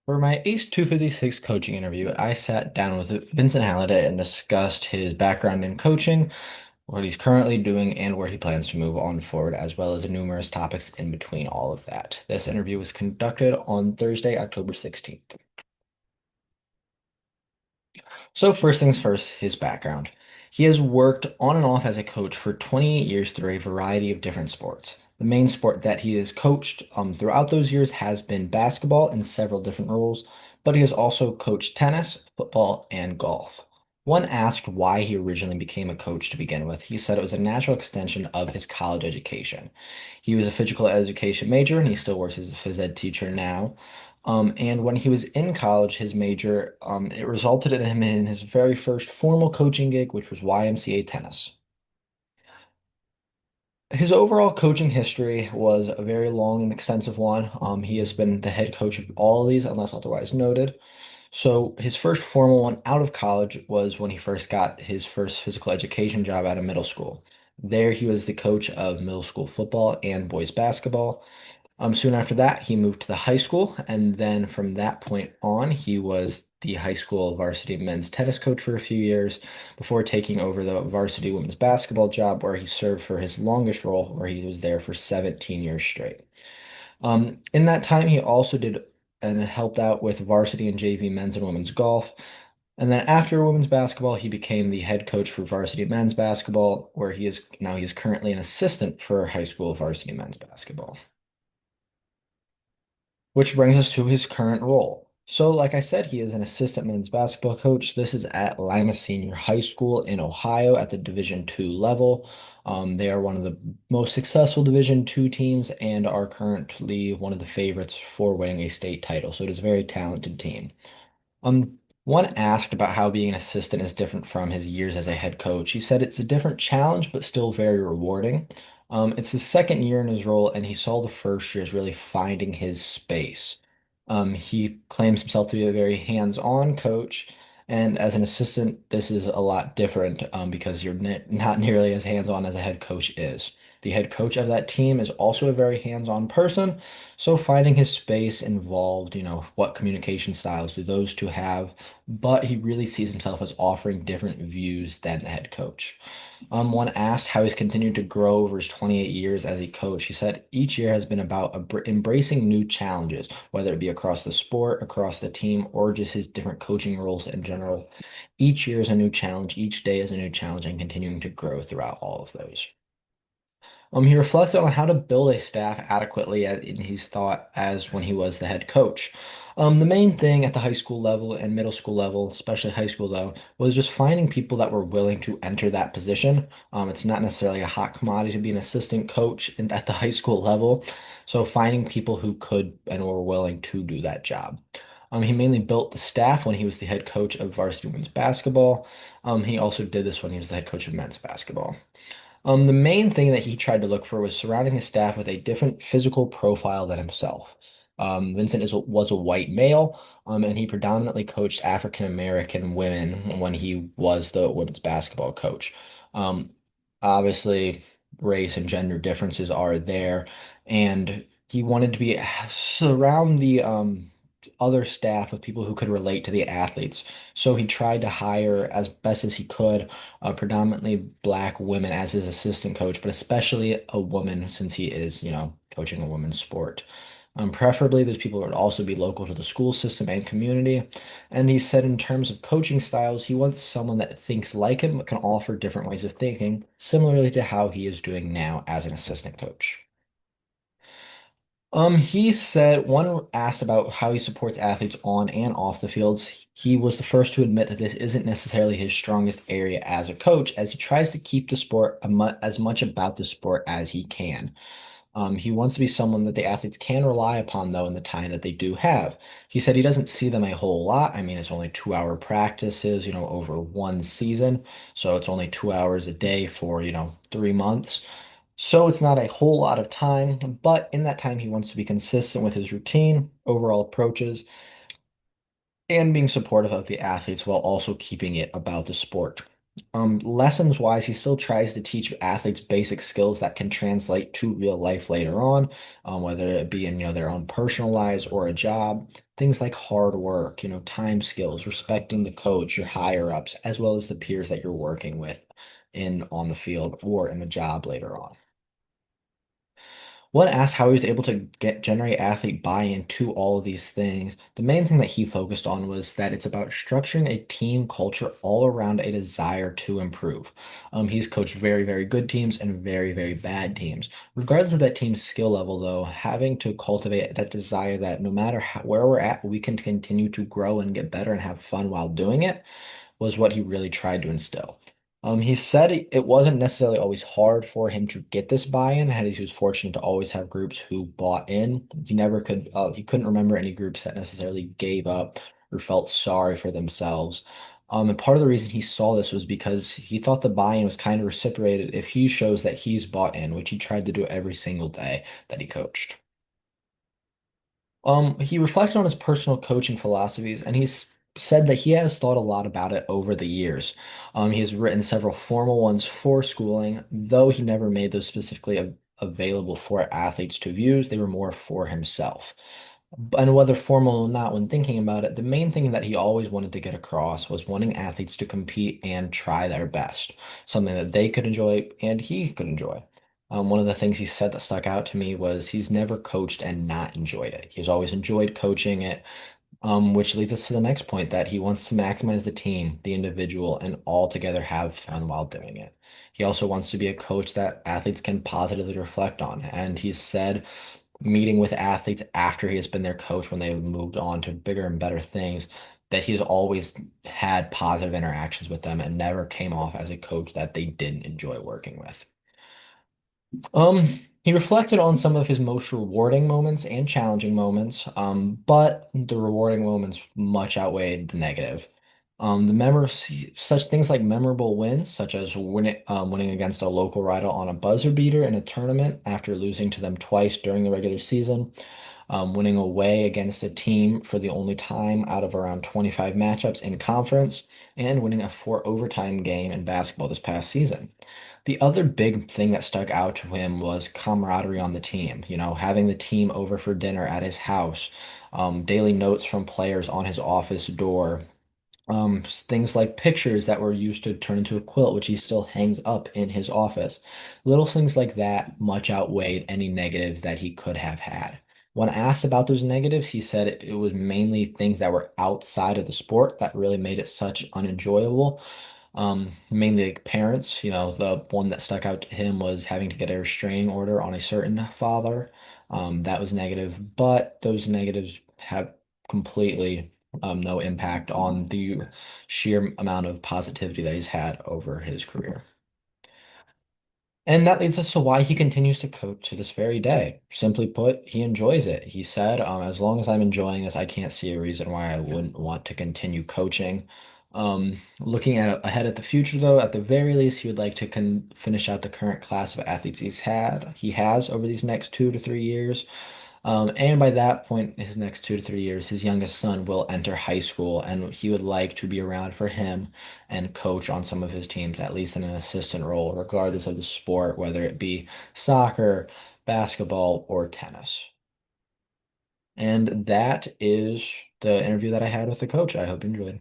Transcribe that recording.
For my ACE 256 coaching interview, I sat down with Vincent Halliday and discussed his background in coaching, what he's currently doing, and where he plans to move on forward, as well as numerous topics in between all of that. This interview was conducted on Thursday, October 16th. So, first things first, his background. He has worked on and off as a coach for 28 years through a variety of different sports. The main sport that he has coached throughout those years has been basketball in several different roles, but he has also coached tennis, football, and golf. When asked why he originally became a coach to begin with, he said it was a natural extension of his college education. He was a physical education major and he still works as a phys ed teacher now. And when he was in college, his major, it resulted in him in his very first formal coaching gig, which was YMCA tennis. His overall coaching history was a very long and extensive one. He has been the head coach of all of these, unless otherwise noted. So his first formal one out of college was when he first got his first physical education job out of middle school. There, he was the coach of middle school football and boys basketball. Soon after that, he moved to the high school, and then from that point on, he was the high school varsity men's tennis coach for a few years before taking over the varsity women's basketball job, where he served for his longest role, where he was there for 17 years straight. In that time, he also did and helped out with varsity and JV men's and women's golf. And then after women's basketball, he became the head coach for varsity men's basketball, where he is currently an assistant for high school varsity men's basketball. Which brings us to his current role. So, like I said, he is an assistant men's basketball coach. This is at Lima Senior High School in Ohio at the Division II level. They are one of the most successful Division II teams and are currently one of the favorites for winning a state title. So it is a very talented team. One asked about how being an assistant is different from his years as a head coach. He said it's a different challenge, but still very rewarding. It's his second year in his role, and he saw the first year as really finding his space. He claims himself to be a very hands-on coach, and as an assistant, this is a lot different because you're not nearly as hands-on as a head coach is. The head coach of that team is also a very hands-on person, so finding his space involved, what communication styles do those two have, but he really sees himself as offering different views than the head coach. When asked how he's continued to grow over his 28 years as a coach, he said each year has been about embracing new challenges, whether it be across the sport, across the team, or just his different coaching roles in general. Each year is a new challenge, each day is a new challenge, and continuing to grow throughout all of those. He reflected on how to build a staff adequately in his thought as when he was the head coach. The main thing at the high school level and middle school level, especially high school though, was just finding people that were willing to enter that position. It's not necessarily a hot commodity to be an assistant coach at the high school level, so finding people who could and were willing to do that job. He mainly built the staff when he was the head coach of varsity women's basketball. He also did this when he was the head coach of men's basketball. The main thing that he tried to look for was surrounding his staff with a different physical profile than himself. Vincent was a white male, and he predominantly coached African American women when he was the women's basketball coach. Um, Obviously, race and gender differences are there, and he wanted to be surround the other staff with people who could relate to the athletes. So he tried to hire as best as he could predominantly black women as his assistant coach, but especially a woman since he is, coaching a women's sport. Preferably, those people would also be local to the school system and community. And he said, in terms of coaching styles, he wants someone that thinks like him, but can offer different ways of thinking, similarly to how he is doing now as an assistant coach. He said one asked about how he supports athletes on and off the fields. He was the first to admit that this isn't necessarily his strongest area as a coach, as he tries to keep the sport as much about the sport as he can. He wants to be someone that the athletes can rely upon, though, in the time that they do have. He said he doesn't see them a whole lot. I mean, it's only 2-hour practices, over one season. So it's only 2 hours a day for, 3 months. So it's not a whole lot of time, but in that time, he wants to be consistent with his routine, overall approaches, and being supportive of the athletes while also keeping it about the sport. Lessons wise, he still tries to teach athletes basic skills that can translate to real life later on, whether it be in, their own personal lives or a job. Things like hard work, time skills, respecting the coach, your higher ups, as well as the peers that you're working with in on the field or in a job later on. When asked how he was able to generate athlete buy-in to all of these things, the main thing that he focused on was that it's about structuring a team culture all around a desire to improve. He's coached very, very good teams and very, very bad teams. Regardless of that team's skill level, though, having to cultivate that desire that no matter where we're at, we can continue to grow and get better and have fun while doing it was what he really tried to instill. He said it wasn't necessarily always hard for him to get this buy-in, and he was fortunate to always have groups who bought in. He couldn't remember any groups that necessarily gave up or felt sorry for themselves. And part of the reason he saw this was because he thought the buy-in was kind of reciprocated if he shows that he's bought in, which he tried to do every single day that he coached. He reflected on his personal coaching philosophies, and he's said that he has thought a lot about it over the years. He has written several formal ones for schooling, though he never made those specifically available for athletes to views. They were more for himself. And whether formal or not, when thinking about it, the main thing that he always wanted to get across was wanting athletes to compete and try their best, something that they could enjoy and he could enjoy. One of the things he said that stuck out to me was he's never coached and not enjoyed it. He's always enjoyed coaching it, which leads us to the next point that he wants to maximize the team, the individual, and all together have fun while doing it. He also wants to be a coach that athletes can positively reflect on. And he's said meeting with athletes after he has been their coach when they've moved on to bigger and better things, that he's always had positive interactions with them and never came off as a coach that they didn't enjoy working with. He reflected on some of his most rewarding moments and challenging moments, but the rewarding moments much outweighed the negative. Such things like memorable wins, such as winning against a local rival on a buzzer beater in a tournament after losing to them twice during the regular season, winning away against a team for the only time out of around 25 matchups in conference, and winning a four overtime game in basketball this past season. The other big thing that stuck out to him was camaraderie on the team, having the team over for dinner at his house, daily notes from players on his office door, things like pictures that were used to turn into a quilt, which he still hangs up in his office. Little things like that much outweighed any negatives that he could have had. When asked about those negatives, he said it was mainly things that were outside of the sport that really made it such unenjoyable. Mainly like parents, the one that stuck out to him was having to get a restraining order on a certain father. That was negative, but those negatives have completely no impact on the sheer amount of positivity that he's had over his career. And that leads us to why he continues to coach to this very day. Simply put, he enjoys it. He said, as long as I'm enjoying this, I can't see a reason why I wouldn't want to continue coaching. Looking ahead at the future, though, at the very least, he would like to finish out the current class of athletes he has over these next 2 to 3 years. And by that point, his next 2 to 3 years, his youngest son will enter high school, and he would like to be around for him and coach on some of his teams, at least in an assistant role, regardless of the sport, whether it be soccer, basketball, or tennis. And that is the interview that I had with the coach. I hope you enjoyed.